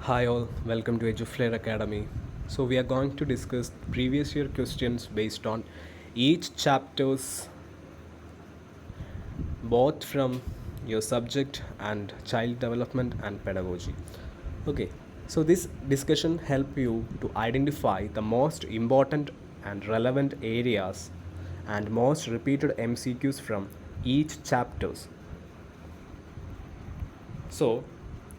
Hi all, welcome to EduFlare Academy. So we are going to discuss previous year questions based on each chapters both from your subject and child development and pedagogy. Okay, so this discussion help you to identify the most important and relevant areas and most repeated MCQs from each chapters. So,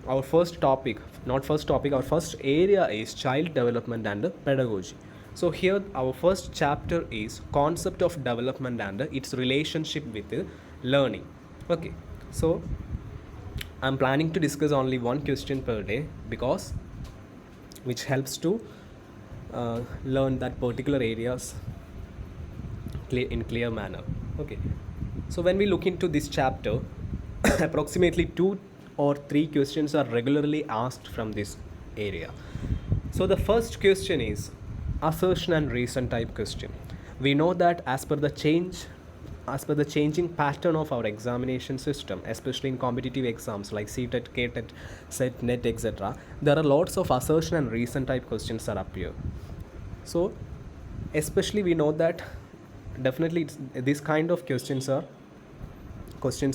our first topic, not first topic, our first area is child development and pedagogy. So, here our first chapter is concept of development and its relationship with learning. Okay, so I'm planning to discuss only one question per day because which helps to learn that particular areas in clear manner. Okay, so when we look into this chapter, approximately 2 or 3 questions are regularly asked from this area. So the first question is assertion and reason type question. We know that as per the changing pattern of our examination system, especially in competitive exams like CTET, K-TET, SET, NET, etc., there are lots of assertion and reason type questions that appear. So especially we know that definitely this kind of questions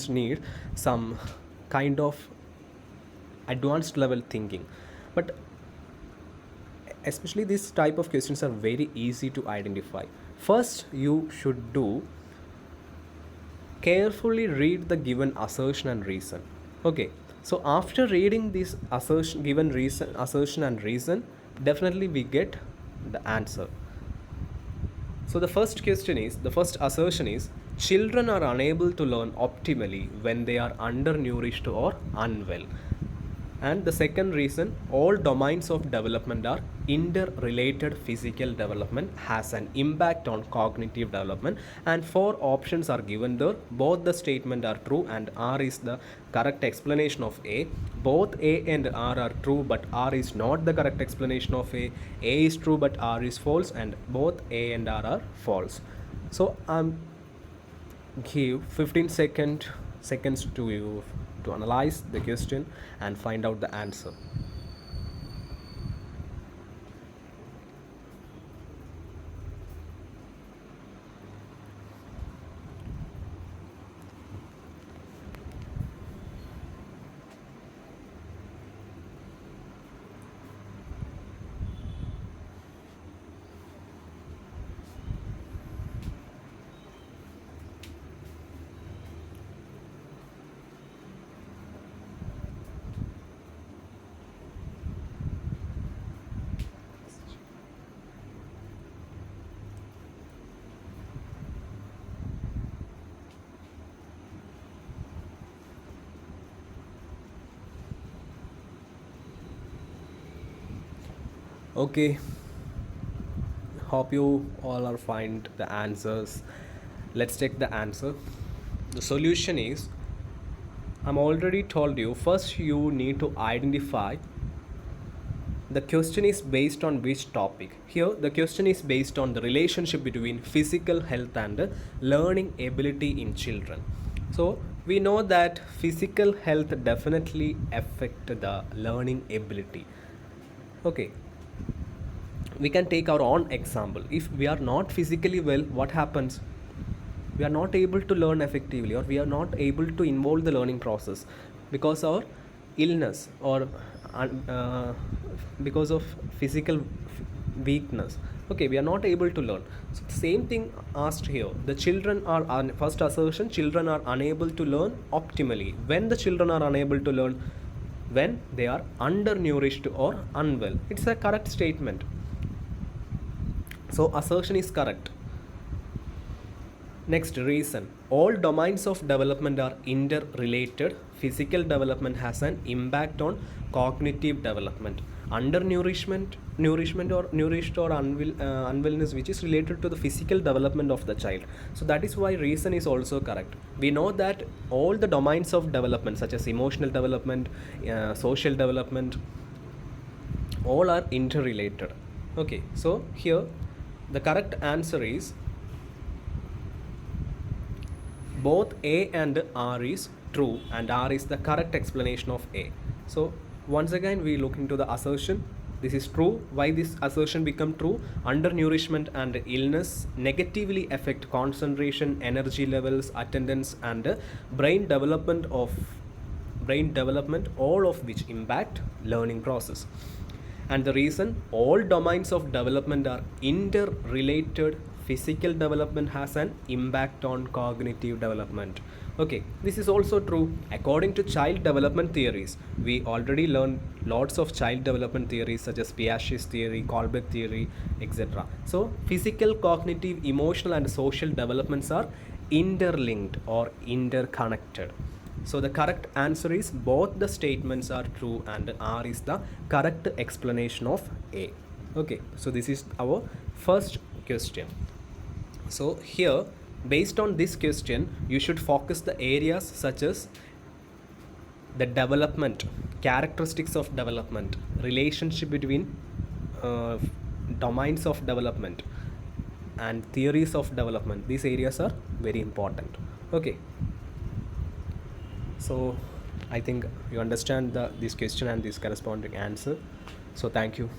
need some kind of advanced level thinking, but especially this type of questions are very easy to identify. First you should do carefully read the given assertion and reason. Okay, so after reading this assertion and reason, definitely we get the answer. So the first assertion is children are unable to learn optimally when they are undernourished or unwell. And the second reason, all domains of development are interrelated. Physical development has an impact on cognitive development, and 4 options are given there. Both the statement are true and R is the correct explanation of A. Both A and R are true, but R is not the correct explanation of A. A is true but R is false, and both A and R are false. So give 15 seconds to you to analyze the question and find out the answer. Okay, hope you all are find the answers. Let's check the answer. The solution is, I'm already told you, first you need to identify the question is based on which topic. Here the question is based on the relationship between physical health and learning ability in children. So we know that physical health definitely affect the learning ability. Okay, we can take our own example. If we are not physically well, what happens? We are not able to learn effectively, or we are not able to involve the learning process because our illness, or uh, because of physical weakness. Okay, we are not able to learn. So the same thing asked here. The children are first assertion, children are unable to learn optimally. When the children are unable to learn, when they are undernourished or unwell. It's a correct statement. So assertion is correct. Next, reason. All domains of development are interrelated. Physical development has an impact on cognitive development. Nourishment or nourished or unwellness, which is related to the physical development of the child. So that is why reason is also correct. We know that all the domains of development, such as emotional development, social development, all are interrelated. Okay, so here the correct answer is both A and R is true, and R is the correct explanation of A. So Once again, we look into the assertion. This is true. Why this assertion become true? Undernourishment and illness negatively affect concentration, energy levels, attendance, and brain development, all of which impact learning process. And the reason, all domains of development are interrelated. Physical development has an impact on cognitive development. Okay, this is also true according to child development theories. We already learned lots of child development theories such as Piaget's theory, Colbeck theory, etc. So physical, cognitive, emotional, and social developments are interlinked or interconnected. So the correct answer is both the statements are true, and R is the correct explanation of A. Okay, so this is our first question. So here, based on this question, you should focus the areas such as the development, characteristics of development, relationship between domains of development, and theories of development. These areas are very important. Okay. So I think you understand this question and this corresponding answer. So thank you.